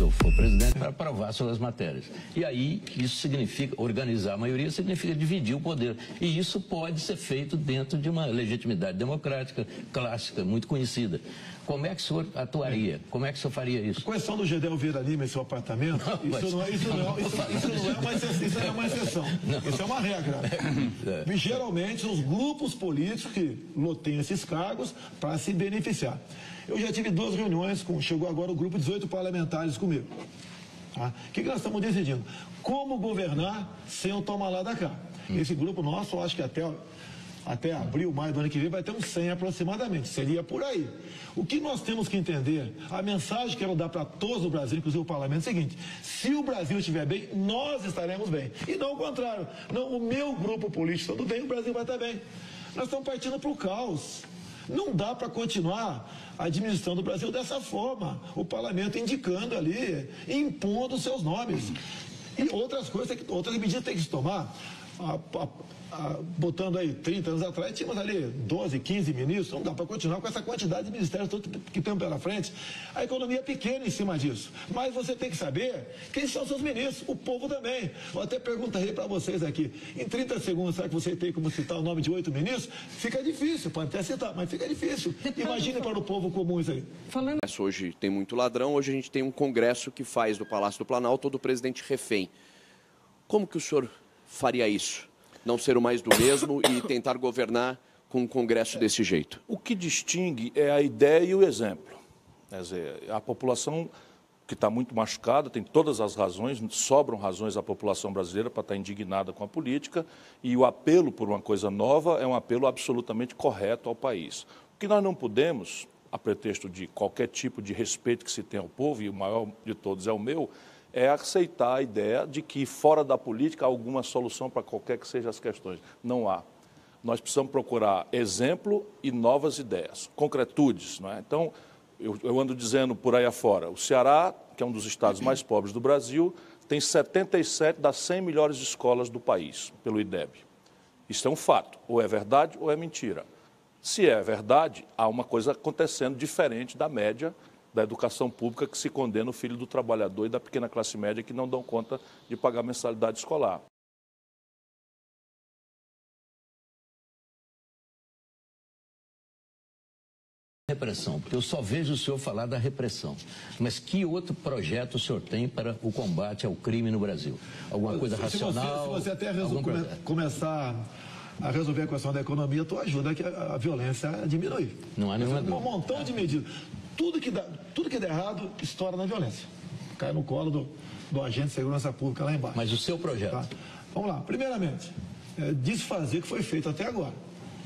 senhor for presidente, para aprovar suas matérias. E aí, isso significa, organizar a maioria significa dividir o poder. E isso pode ser feito dentro de uma legitimidade democrática, clássica, muito conhecida. Como é que o senhor atuaria? Como é que o senhor faria isso? A questão do Gedel Vieira Lima em seu apartamento, isso não é uma exceção. Isso é uma regra. Geralmente, os grupos políticos que têm esses cargos para se beneficiar. Eu já tive 2 reuniões, chegou agora o grupo de 18 parlamentares comigo. Tá? O que nós estamos decidindo? Como governar sem o toma lá da cá. Esse grupo nosso, eu acho que até abril, maio do ano que vem, vai ter uns 100 aproximadamente. Seria por aí. O que nós temos que entender, a mensagem que eu quero dar para todos do Brasil, inclusive o parlamento, é o seguinte: se o Brasil estiver bem, nós estaremos bem. E não o contrário. Não, o meu grupo político estando bem, o Brasil vai estar bem. Nós estamos partindo para o caos. Não dá para continuar administrando o Brasil dessa forma. O parlamento indicando ali, impondo seus nomes. E outras coisas, outras medidas tem que se tomar. Botando aí 30 anos atrás, tínhamos ali 12, 15 ministros, não dá para continuar com essa quantidade de ministérios que temos pela frente. A economia é pequena em cima disso, mas você tem que saber quem são seus ministros, o povo também. Eu até perguntaria para vocês aqui, em 30 segundos, será que você tem como citar o nome de 8 ministros? Fica difícil, pode até citar, mas fica difícil. Imagine para o povo comum isso aí. Hoje tem muito ladrão, hoje a gente tem um congresso que faz do Palácio do Planalto todo o presidente refém. Como que o senhor faria isso? Não ser o mais do mesmo e tentar governar com um congresso desse jeito? O que distingue é a ideia e o exemplo. Quer dizer, a população que está muito machucada, tem todas as razões, sobram razões à população brasileira para estar indignada com a política, e o apelo por uma coisa nova é um apelo absolutamente correto ao país. O que nós não podemos, a pretexto de qualquer tipo de respeito que se tem ao povo, e o maior de todos é o meu, é aceitar a ideia de que fora da política há alguma solução para qualquer que sejam as questões. Não há. Nós precisamos procurar exemplo e novas ideias, concretudes. Não é? Então, eu ando dizendo por aí afora, o Ceará, que é um dos estados mais pobres do Brasil, tem 77 das 100 melhores escolas do país, pelo IDEB. Isso é um fato, ou é verdade ou é mentira. Se é verdade, há uma coisa acontecendo diferente da média da educação pública que se condena o filho do trabalhador e da pequena classe média que não dão conta de pagar mensalidade escolar. Repressão, porque eu só vejo o senhor falar da repressão. Mas que outro projeto o senhor tem para o combate ao crime no Brasil? Alguma coisa racional? Se você até começar a resolver a questão da economia, tu ajuda a violência a diminuir. Não há nenhuma dúvida. Um montão de medidas. Tudo que der errado, estoura na violência. Cai no colo do agente de segurança pública lá embaixo. Mas o seu projeto? Tá? Vamos lá. Primeiramente, desfazer o que foi feito até agora.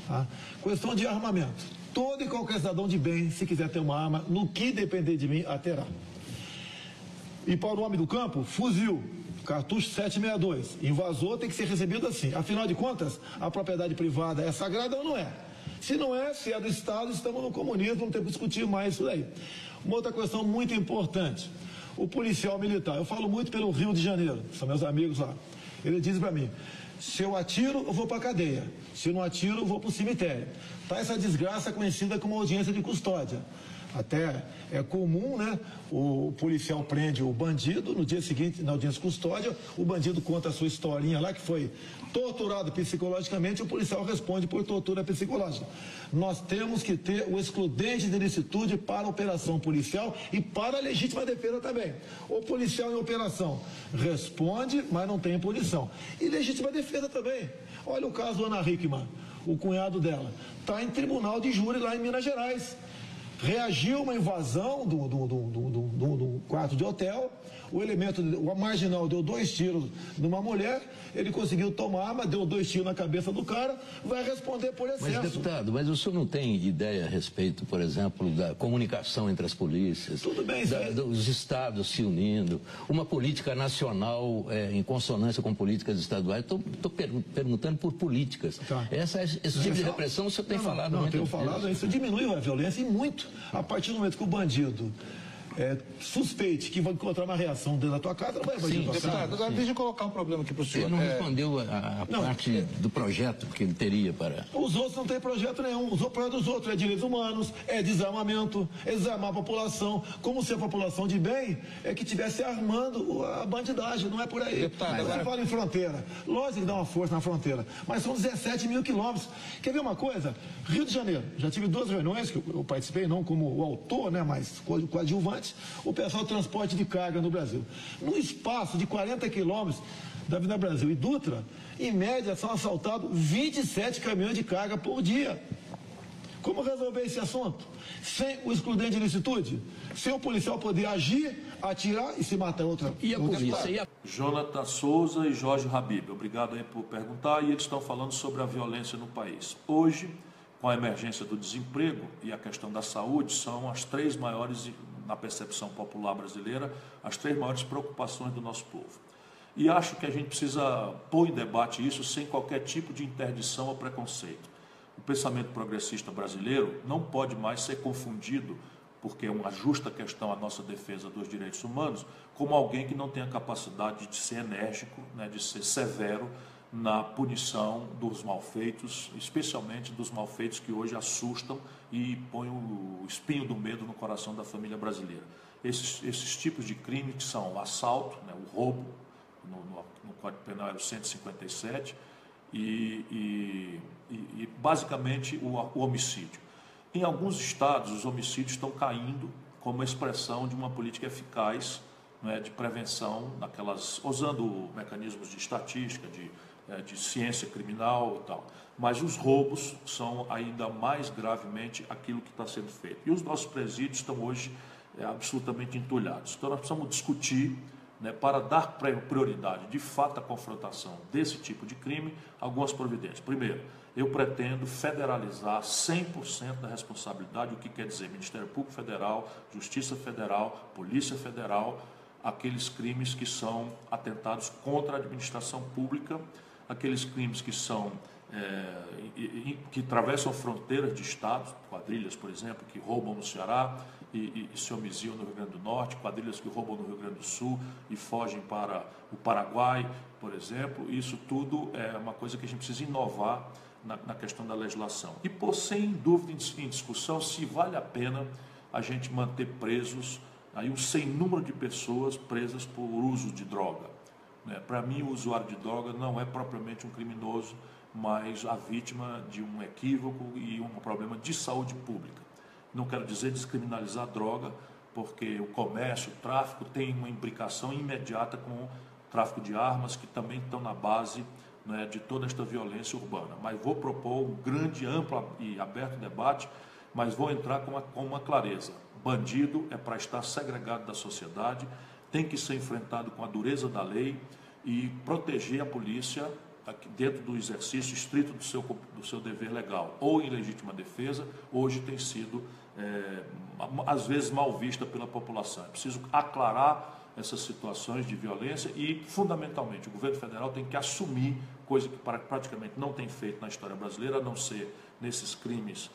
Tá? Questão de armamento. Todo e qualquer cidadão de bem, se quiser ter uma arma, no que depender de mim, a terá. E para o homem do campo, fuzil, cartucho 762. Invasor tem que ser recebido assim. Afinal de contas, a propriedade privada é sagrada ou não é? Se não é, se é do Estado, estamos no comunismo, não temos que discutir mais isso daí. Uma outra questão muito importante, o policial militar. Eu falo muito pelo Rio de Janeiro, são meus amigos lá. Ele diz para mim, se eu atiro, eu vou para a cadeia. Se eu não atiro, eu vou para o cemitério. Tá essa desgraça conhecida como audiência de custódia. Até é comum, né? O policial prende o bandido, no dia seguinte, na audiência de custódia, o bandido conta a sua historinha lá, que foi torturado psicologicamente, o policial responde por tortura psicológica. Nós temos que ter o excludente de ilicitude para a operação policial e para a legítima defesa também. O policial em operação responde, mas não tem punição. E legítima defesa também. Olha o caso da Ana Hickman, o cunhado dela. Está em tribunal de júri lá em Minas Gerais. Reagiu a uma invasão do quarto de hotel, o marginal deu 2 tiros numa mulher, ele conseguiu tomar arma, deu 2 tiros na cabeça do cara, vai responder por excesso. Mas, deputado, mas o senhor não tem ideia a respeito, por exemplo, da comunicação entre as polícias? Tudo bem, dos estados se unindo, uma política nacional em consonância com políticas estaduais? Estou perguntando por políticas. Tá. Esse tipo de repressão o senhor tem falado muito? Não, tenho falado, isso diminui a violência e muito. A partir do momento que o bandido suspeite que vai encontrar uma reação dentro da tua casa, não vai invadir a tua casa. Deputado, agora deixa eu colocar um problema aqui para o senhor. Ele não respondeu a parte do projeto que ele teria para... Os outros não têm projeto nenhum. O projeto dos outros é direitos humanos, é desarmamento, é desarmar a população, como se a população de bem que estivesse armando a bandidagem, não é por aí. Deputado, Você fala em fronteira, lógico que dá uma força na fronteira, mas são 17 mil quilômetros. Quer ver uma coisa? Rio de Janeiro, já tive 2 reuniões que eu participei, não como o autor, né, mas coadjuvante, o pessoal do transporte de carga no Brasil. No espaço de 40 quilômetros da Avenida Brasil e Dutra, em média são assaltados 27 caminhões de carga por dia. Como resolver esse assunto? Sem o excludente de ilicitude? Sem o policial poder agir, atirar e se matar outra. E a polícia? Jonathan Souza e Jorge Habib, obrigado aí por perguntar, e eles estão falando sobre a violência no país. Hoje, com a emergência do desemprego e a questão da saúde, são as 3 maiores, na percepção popular brasileira, as 3 maiores preocupações do nosso povo. E acho que a gente precisa pôr em debate isso sem qualquer tipo de interdição ou preconceito. O pensamento progressista brasileiro não pode mais ser confundido, porque é uma justa questão a nossa defesa dos direitos humanos, como alguém que não tem a capacidade de ser enérgico, né, de ser severo na punição dos malfeitos, especialmente dos malfeitos que hoje assustam e põem o espinho do medo no coração da família brasileira. Esses tipos de crime que são o assalto, né, o roubo, no Código Penal era o 157, e basicamente o homicídio. Em alguns estados, os homicídios estão caindo como expressão de uma política eficaz, né, de prevenção, usando mecanismos de estatística, de ciência criminal e tal. Mas os roubos são ainda mais gravemente aquilo que está sendo feito. E os nossos presídios estão hoje absolutamente entulhados. Então nós precisamos discutir, né, para dar prioridade de fato à confrontação desse tipo de crime, algumas providências. Primeiro, eu pretendo federalizar 100% da responsabilidade, o que quer dizer Ministério Público Federal, Justiça Federal, Polícia Federal, aqueles crimes que são atentados contra a administração pública, aqueles crimes que são que atravessam fronteiras de estados, quadrilhas, por exemplo, que roubam no Ceará e se homiciam no Rio Grande do Norte, quadrilhas que roubam no Rio Grande do Sul e fogem para o Paraguai, por exemplo. Isso tudo é uma coisa que a gente precisa inovar na questão da legislação. E pôr sem dúvida em discussão se vale a pena a gente manter presos aí um sem número de pessoas presas por uso de droga. Para mim, o usuário de droga não é propriamente um criminoso, mas a vítima de um equívoco e um problema de saúde pública. Não quero dizer descriminalizar a droga, porque o comércio, o tráfico tem uma imbricação imediata com o tráfico de armas, que também estão na base, né, de toda esta violência urbana. Mas vou propor um grande, amplo e aberto debate, mas vou entrar com uma clareza. Bandido é para estar segregado da sociedade, tem que ser enfrentado com a dureza da lei e proteger a polícia dentro do exercício estrito do seu dever legal, ou em legítima defesa, hoje tem sido, às vezes, mal vista pela população. É preciso aclarar essas situações de violência e, fundamentalmente, o governo federal tem que assumir, coisa que praticamente não tem feito na história brasileira, a não ser nesses crimes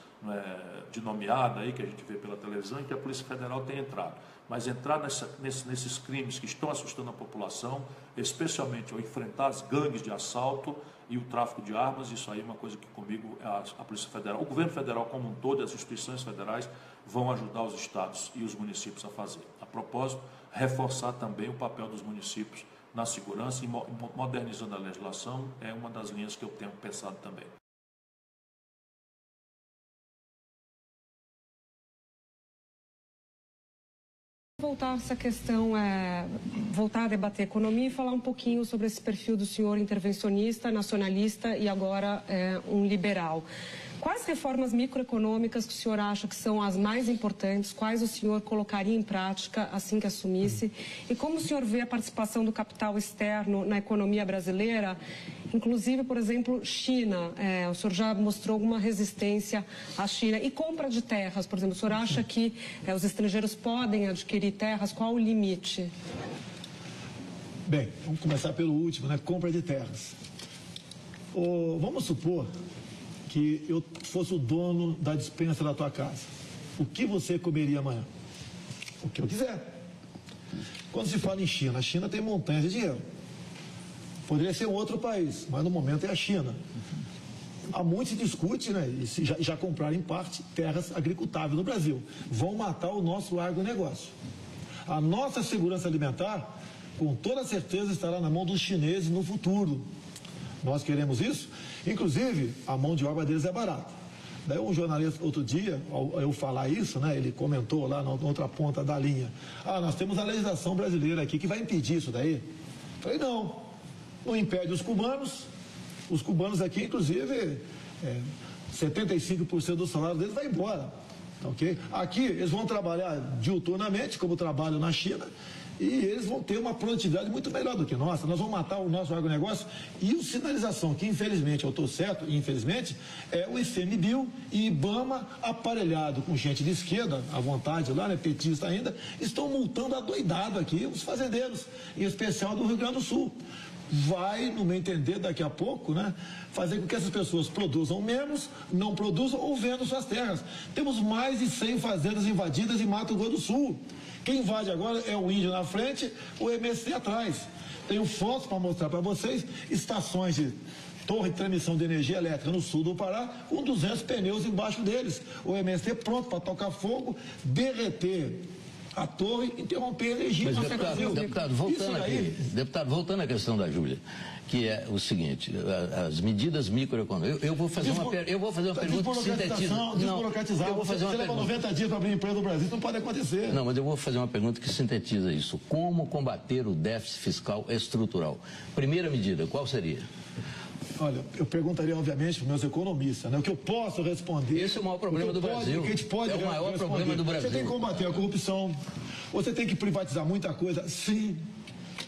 de nomeada aí, que a gente vê pela televisão, em que a Polícia Federal tem entrado. Mas entrar nesses crimes que estão assustando a população, especialmente ao enfrentar as gangues de assalto e o tráfico de armas, isso aí é uma coisa que comigo a Polícia Federal, o governo federal como um todo, as instituições federais vão ajudar os estados e os municípios a fazer. A propósito, reforçar também o papel dos municípios na segurança e modernizando a legislação é uma das linhas que eu tenho pensado também. Voltar essa questão, voltar a debater economia e falar um pouquinho sobre esse perfil do senhor intervencionista, nacionalista e agora um liberal. Quais reformas microeconômicas que o senhor acha que são as mais importantes? Quais o senhor colocaria em prática assim que assumisse? E como o senhor vê a participação do capital externo na economia brasileira? Inclusive, por exemplo, China. O senhor já mostrou alguma resistência à China. E compra de terras, por exemplo, o senhor acha que os estrangeiros podem adquirir terras? Qual o limite? Bem, vamos começar pelo último, né? Compra de terras. Vamos supor que eu fosse o dono da despensa da tua casa. O que você comeria amanhã? o que eu quiser. Quando se fala em China, a China tem montanhas de dinheiro. Poderia ser um outro país, mas no momento é a China. Há muito se discute, né, e já compraram em parte terras agricultáveis no Brasil. Vão matar o nosso agronegócio. A nossa segurança alimentar, com toda certeza, estará na mão dos chineses no futuro. Nós queremos isso. Inclusive, a mão de obra deles é barata. Daí um jornalista, outro dia, ao eu falar isso, né, ele comentou lá na outra ponta da linha, nós temos a legislação brasileira aqui que vai impedir isso daí. Falei, não impede os cubanos aqui, inclusive, 75% do salário deles vai embora, ok? Aqui eles vão trabalhar diuturnamente, como trabalham na China, e eles vão ter uma produtividade muito melhor do que nossa. Nós vamos matar o nosso agronegócio. E o sinalização, que infelizmente, eu estou certo, infelizmente, é o ICMBio e IBAMA, aparelhado com gente de esquerda, à vontade lá, né, petista ainda, estão multando adoidado aqui os fazendeiros, em especial do Rio Grande do Sul. Vai, no meu entender, daqui a pouco, né, fazer com que essas pessoas produzam menos, não produzam ou vendam suas terras. Temos mais de 100 fazendas invadidas em Mato Grosso do Sul. Quem invade agora é o índio na frente, o MST atrás. Tenho fotos para mostrar para vocês, estações de torre de transmissão de energia elétrica no sul do Pará, com 200 pneus embaixo deles. O MST pronto para tocar fogo, derreter a torre, interromper a energia. Mas, deputado, voltando à questão da Júlia, que é o seguinte, as medidas microeconômicas. Eu vou fazer uma pergunta que sintetiza. Desburocratizar. Eu vou fazer uma pergunta. Você leva 90 dias para abrir empresa no Brasil, isso não pode acontecer. Não, mas eu vou fazer uma pergunta que sintetiza isso. Como combater o déficit fiscal estrutural? Primeira medida, qual seria? Olha, eu perguntaria, obviamente, para os meus economistas, né? O que eu posso responder... Esse é o maior problema do Brasil. O que a gente pode é o maior problema do Brasil. Você tem que combater a corrupção, você tem que privatizar muita coisa, sim,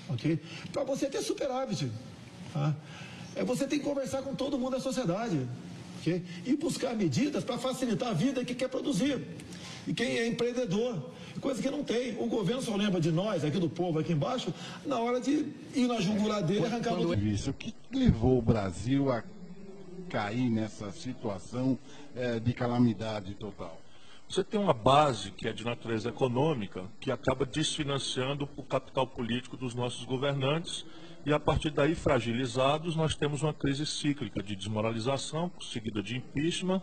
ok? Para você ter superávit, tá? Você tem que conversar com todo mundo da sociedade, ok? E buscar medidas para facilitar a vida que quer produzir. E quem é empreendedor, coisa que não tem. O governo só lembra de nós, aqui do povo, aqui embaixo, na hora de ir na jugular dele e arrancar o... O que levou o Brasil a cair nessa situação de calamidade total? Você tem uma base que é de natureza econômica, que acaba desfinanciando o capital político dos nossos governantes, e a partir daí, fragilizados, nós temos uma crise cíclica de desmoralização, seguida de impeachment,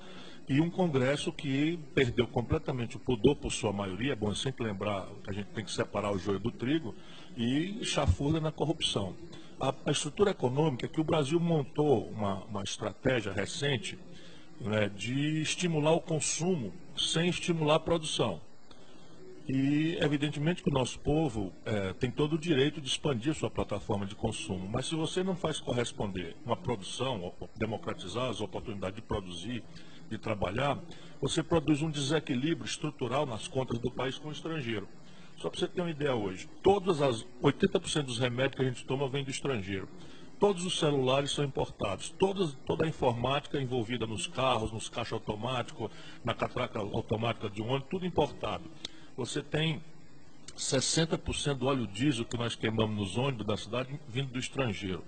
e um Congresso que perdeu completamente o pudor por sua maioria. É bom sempre lembrar que a gente tem que separar o joio do trigo, e chafurda na corrupção. A estrutura econômica que o Brasil montou uma estratégia recente, né, de estimular o consumo sem estimular a produção. E evidentemente que o nosso povo tem todo o direito de expandir sua plataforma de consumo, mas se você não faz corresponder uma produção, democratizar as oportunidades de produzir, de trabalhar, você produz um desequilíbrio estrutural nas contas do país com o estrangeiro. Só para você ter uma ideia hoje, 80% dos remédios que a gente toma vem do estrangeiro. Todos os celulares são importados, toda a informática envolvida nos carros, nos caixas automáticos, na catraca automática de um ônibus, tudo importado. Você tem 60% do óleo diesel que nós queimamos nos ônibus da cidade vindo do estrangeiro.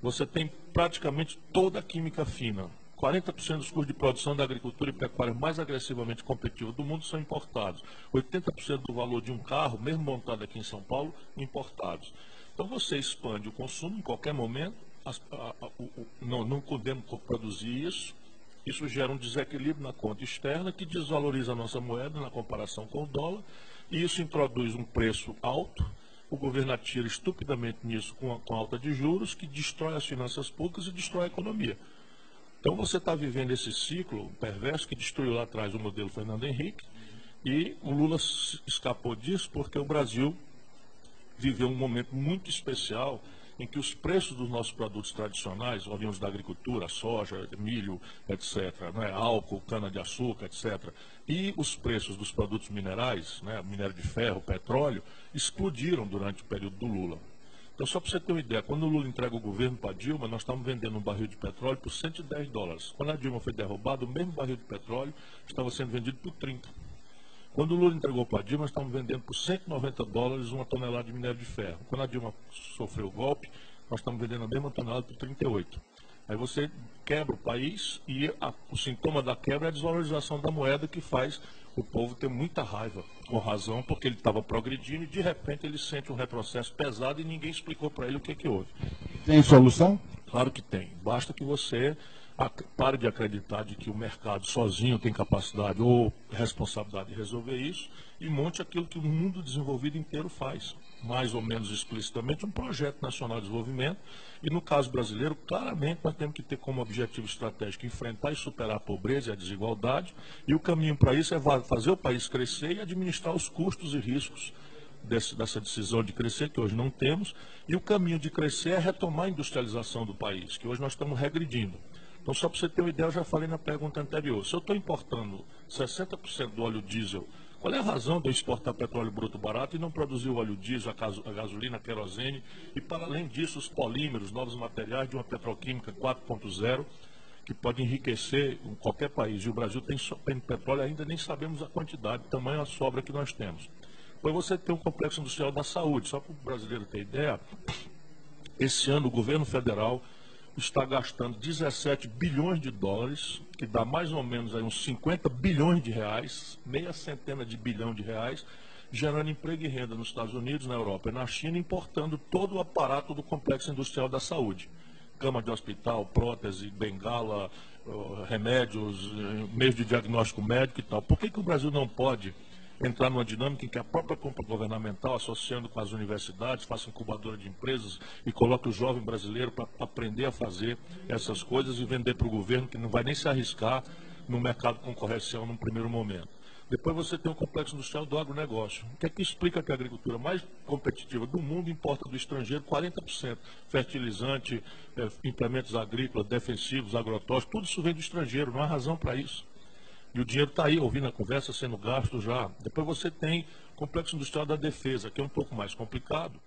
Você tem praticamente toda a química fina. 40% dos custos de produção da agricultura e pecuária mais agressivamente competitiva do mundo são importados. 80% do valor de um carro, mesmo montado aqui em São Paulo, importados. Então você expande o consumo em qualquer momento, não podemos produzir isso. Isso gera um desequilíbrio na conta externa que desvaloriza a nossa moeda na comparação com o dólar, e isso introduz um preço alto. O governo atira estupidamente nisso com alta de juros, que destrói as finanças públicas e destrói a economia. Então você está vivendo esse ciclo perverso que destruiu lá atrás o modelo Fernando Henrique, e o Lula escapou disso porque o Brasil viveu um momento muito especial em que os preços dos nossos produtos tradicionais, oriundos da agricultura, soja, milho, etc., né, álcool, cana-de-açúcar, etc., e os preços dos produtos minerais, né, minério de ferro, petróleo, explodiram durante o período do Lula. Então, só para você ter uma ideia, quando o Lula entrega o governo para a Dilma, nós estávamos vendendo um barril de petróleo por $110. Quando a Dilma foi derrubada, o mesmo barril de petróleo estava sendo vendido por 30. Quando o Lula entregou para a Dilma, nós estávamos vendendo por $190 uma tonelada de minério de ferro. Quando a Dilma sofreu o golpe, nós estamos vendendo a mesma tonelada por 38. Aí você quebra o país e o sintoma da quebra é a desvalorização da moeda, que faz o povo tem muita raiva, com razão, porque ele estava progredindo e de repente ele sente um retrocesso pesado e ninguém explicou para ele o que houve. Tem solução? Claro que tem. Basta que você pare de acreditar de que o mercado sozinho tem capacidade ou responsabilidade de resolver isso e monte aquilo que o mundo desenvolvido inteiro faz. Mais ou menos explicitamente, um projeto nacional de desenvolvimento. E no caso brasileiro, claramente nós temos que ter como objetivo estratégico enfrentar e superar a pobreza e a desigualdade. E o caminho para isso é fazer o país crescer e administrar os custos e riscos dessa decisão de crescer, que hoje não temos. E o caminho de crescer é retomar a industrialização do país, que hoje nós estamos regredindo. Então, só para você ter uma ideia, eu já falei na pergunta anterior. Se eu estou importando 60% do óleo diesel, qual é a razão de eu exportar petróleo bruto barato e não produzir o óleo diesel, a gasolina, a querosene e, para além disso, os polímeros, novos materiais de uma petroquímica 4.0, que pode enriquecer qualquer país. E o Brasil tem petróleo, ainda nem sabemos a quantidade, o tamanho, a sobra que nós temos. Depois você tem um complexo industrial da saúde. Só para o brasileiro ter ideia, esse ano o governo federal está gastando 17 bilhões de dólares, que dá mais ou menos aí uns 50 bilhões de reais, meia centena de bilhão de reais, gerando emprego e renda nos Estados Unidos, na Europa e na China, importando todo o aparato do complexo industrial da saúde. Cama de hospital, prótese, bengala, remédios, meios de diagnóstico médico e tal. Por que o Brasil não pode entrar numa dinâmica em que a própria compra governamental, associando com as universidades, faça incubadora de empresas e coloque o jovem brasileiro para aprender a fazer essas coisas e vender para o governo, que não vai nem se arriscar no mercado concorrencial num primeiro momento. Depois você tem o complexo industrial do agronegócio, que é que explica que a agricultura mais competitiva do mundo importa do estrangeiro 40%. Fertilizante, implementos agrícolas, defensivos, agrotóxicos, tudo isso vem do estrangeiro, não há razão para isso. E o dinheiro está aí, ouvindo a conversa, sendo gasto já. Depois você tem o complexo industrial da defesa, que é um pouco mais complicado,